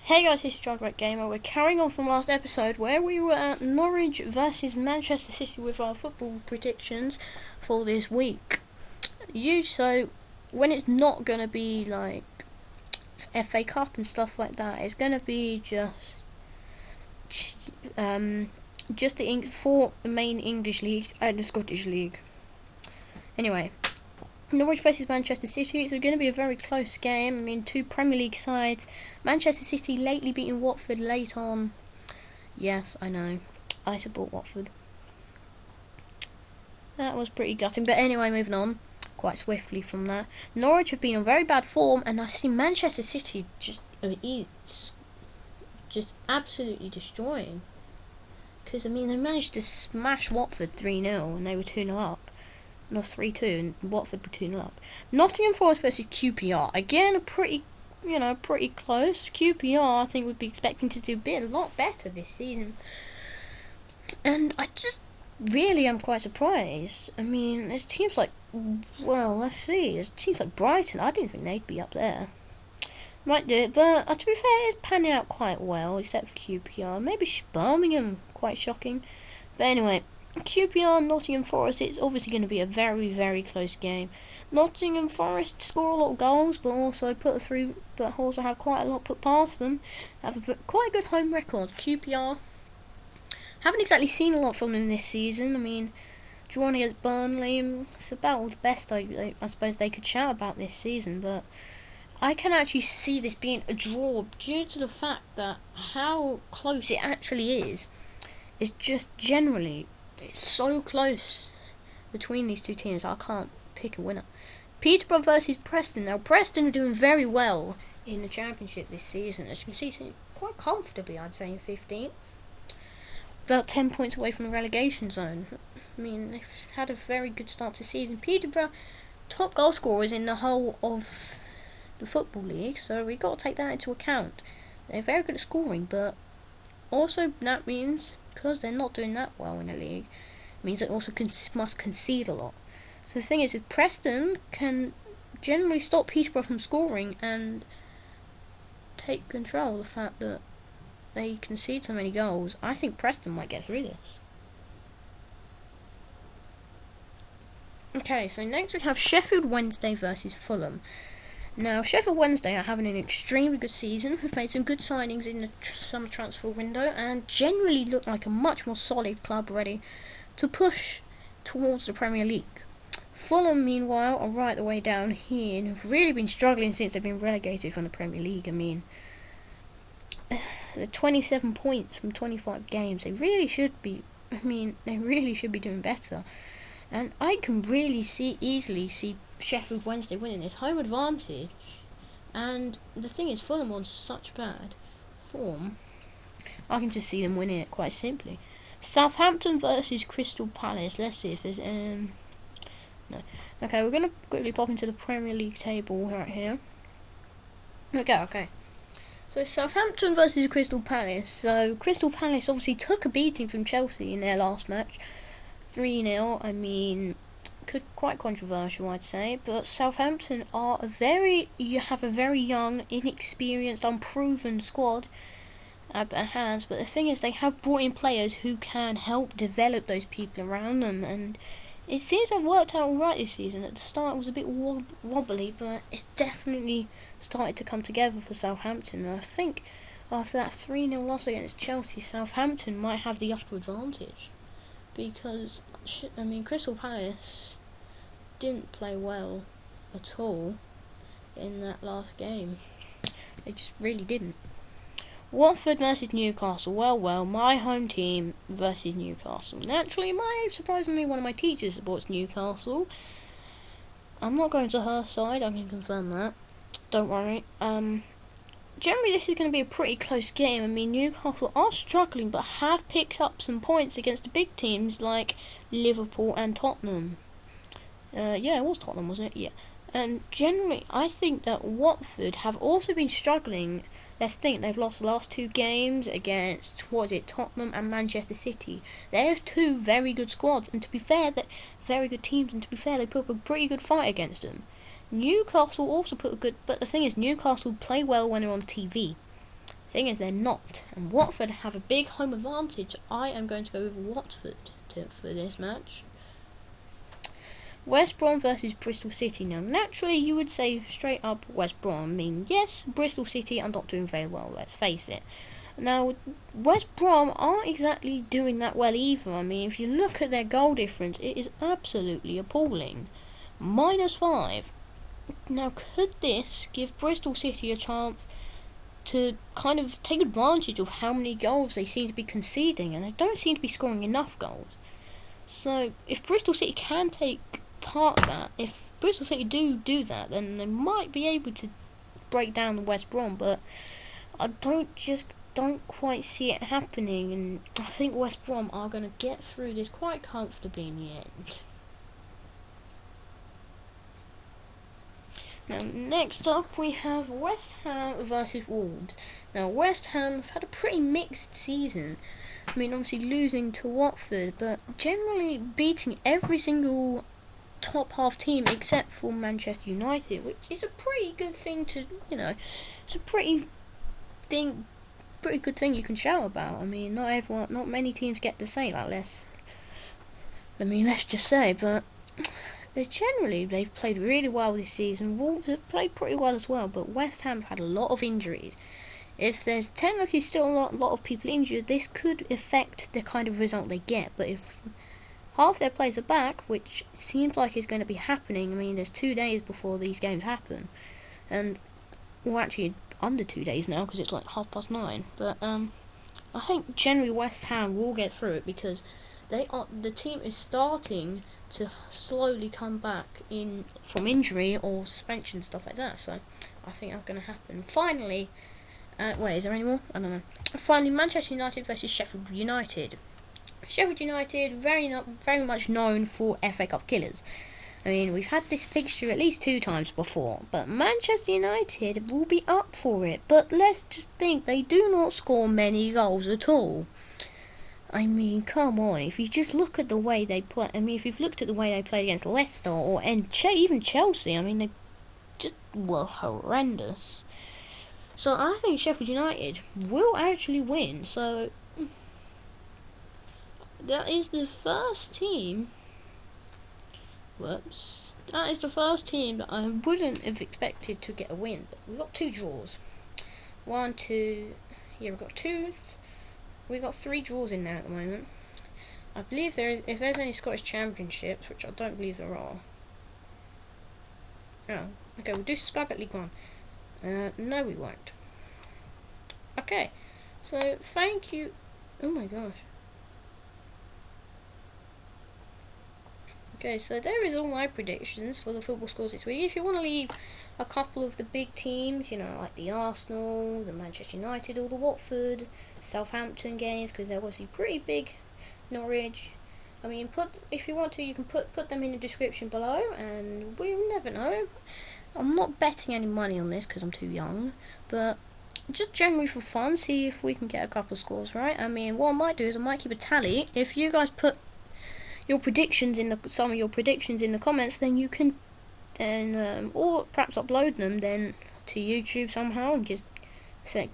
Hey guys, this is Dragback Gamer. We're carrying on from last episode where we were at Norwich versus Manchester City with our football predictions for this week. So when it's not going to be like FA Cup and stuff like that, it's going to be just the four main English leagues and the Scottish League. Anyway, Norwich versus Manchester City. It's going to be a very close game. I mean, two Premier League sides. Manchester City lately beating Watford late on. Yes, I know. I support Watford. That was pretty gutting. But anyway, moving on quite swiftly from that. Norwich have been on very bad form, and I see Manchester City just absolutely destroying. Because, I mean, they managed to smash Watford 3-0 and they were 2-0 up. No, 3-2, and Watford were 2-0 up. Nottingham Forest versus QPR. Again, pretty close. QPR, I think, would be expecting to do a lot better this season. And I just really am quite surprised. I mean, there's teams like, let's see. There's teams like Brighton. I didn't think they'd be up there. Might do it, but to be fair, it's panning out quite well, except for QPR. Maybe Birmingham, quite shocking. But anyway, QPR and Nottingham Forest, it's obviously going to be a very, very close game. Nottingham Forest score a lot of goals, but also have quite a lot put past them. Have quite a good home record. QPR haven't exactly seen a lot from them this season. I mean, drawing against Burnley, it's about the best I suppose they could shout about this season, but I can actually see this being a draw due to the fact that how close it actually is just generally. It's so close between these two teams, I can't pick a winner. Peterborough versus Preston. Now, Preston are doing very well in the Championship this season. As you can see, quite comfortably, I'd say, in 15th. About 10 points away from the relegation zone. I mean, they've had a very good start to the season. Peterborough, top goal scorers in the whole of the Football League, so we've got to take that into account. They're very good at scoring, but also that means, because they're not doing that well in the league, it means they also must concede a lot. So the thing is, if Preston can generally stop Peterborough from scoring and take control of the fact that they concede so many goals, I think Preston might get through this. Okay, so next we have Sheffield Wednesday versus Fulham. Now, Sheffield Wednesday are having an extremely good season, have made some good signings in the summer transfer window, and generally look like a much more solid club ready to push towards the Premier League. Fulham, meanwhile, are right the way down here and have really been struggling since they've been relegated from the Premier League. I mean, the 27 points from 25 games, they really should be doing better. And I can really easily see Sheffield Wednesday winning this home advantage. And the thing is, Fulham on such bad form, I can just see them winning it quite simply. Southampton versus Crystal Palace. Let's see if there's no. Okay, we're gonna quickly pop into the Premier League table right here. Okay. So Southampton versus Crystal Palace. So Crystal Palace obviously took a beating from Chelsea in their last match. 3-0, I mean, quite controversial, I'd say, but Southampton have a very young, inexperienced, unproven squad at their hands, but the thing is, they have brought in players who can help develop those people around them, and it seems to have worked out alright this season. At the start it was a bit wobbly, but it's definitely started to come together for Southampton, and I think after that 3-0 loss against Chelsea, Southampton might have the upper advantage. Because, I mean, Crystal Palace didn't play well at all in that last game. They just really didn't. Watford versus Newcastle. Well, my home team versus Newcastle. Naturally, surprisingly, one of my teachers supports Newcastle. I'm not going to her side, I can confirm that. Don't worry. Generally, this is going to be a pretty close game. I mean, Newcastle are struggling, but have picked up some points against the big teams like Liverpool and Tottenham. It was Tottenham, wasn't it? Yeah. And generally, I think that Watford have also been struggling. Let's think, they've lost the last two games against, Tottenham and Manchester City. They have two very good squads, and to be fair, very good teams, and to be fair, they put up a pretty good fight against them. Newcastle also but the thing is, Newcastle play well when they're on TV. Thing is, they're not, and Watford have a big home advantage. I am going to go with Watford for this match. West Brom versus Bristol City. Now, naturally, you would say straight up West Brom. I mean, yes, Bristol City are not doing very well, let's face it. Now, West Brom aren't exactly doing that well either. I mean, if you look at their goal difference, it is absolutely appalling. -5. Now, could this give Bristol City a chance to kind of take advantage of how many goals they seem to be conceding? And they don't seem to be scoring enough goals. So, if Bristol City can take part of that, if Bristol City do that, then they might be able to break down the West Brom, but I don't quite see it happening, and I think West Brom are going to get through this quite comfortably in the end. Now, next up we have West Ham versus Wolves. Now, West Ham have had a pretty mixed season. I mean, obviously losing to Watford, but generally beating every single top half team except for Manchester United, which is a pretty good thing to, it's a pretty good thing you can shout about. I mean, not many teams get to say that. Let's just say, but they've played really well this season. Wolves have played pretty well as well, but West Ham have had a lot of injuries. If there's technically still a lot of people injured, this could affect the kind of result they get. But if half their players are back, which seems like is going to be happening, I mean, there's 2 days before these games happen, and well, actually under 2 days now because it's like 9:30. But I think generally West Ham will get through it because the team is starting to slowly come back from injury or suspension, stuff like that. So I think that's going to happen. Finally, wait, is there any more? I don't know. Finally, Manchester United versus Sheffield United. Sheffield United, very much known for FA Cup killers. I mean, we've had this fixture at least 2 times before, but Manchester United will be up for it. But let's just think, they do not score many goals at all. I mean, come on, if you just look at the way they play, I mean, if you've looked at the way they played against Leicester even Chelsea, I mean, they just were horrendous. So I think Sheffield United will actually win. So that is the first team. That is the first team that I wouldn't have expected to get a win. But we've got 2 draws. 1, 2. Yeah, we've got 2. We've got 3 draws in there at the moment. I believe if there's any Scottish Championships, which I don't believe there are. Oh, okay, we'll do Sky Bet League 1. No, we won't. Okay, so thank you. Oh my gosh. Okay, so there is all my predictions for the football scores this week. If you want to leave a couple of the big teams, like the Arsenal, the Manchester United, or the Watford, Southampton games, because they're obviously pretty big, Norwich. I mean, if you want to, you can put them in the description below, and we'll never know. I'm not betting any money on this because I'm too young, but just generally for fun, see if we can get a couple of scores right. I mean, what I might do is I might keep a tally. If you guys put your predictions some of your predictions in the comments, then you can or perhaps upload them then to YouTube somehow and just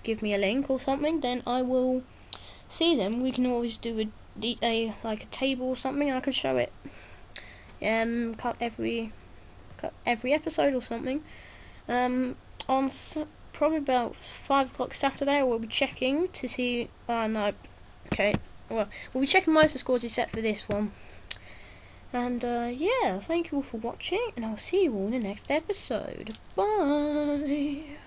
give me a link or something, then I will see them. We can always do a table or something, and I can show it cut every episode or something. On probably about 5 o'clock Saturday, we'll be checking to see we'll be checking most of the scores except for this one. And yeah, thank you all for watching, and I'll see you all in the next episode. Bye!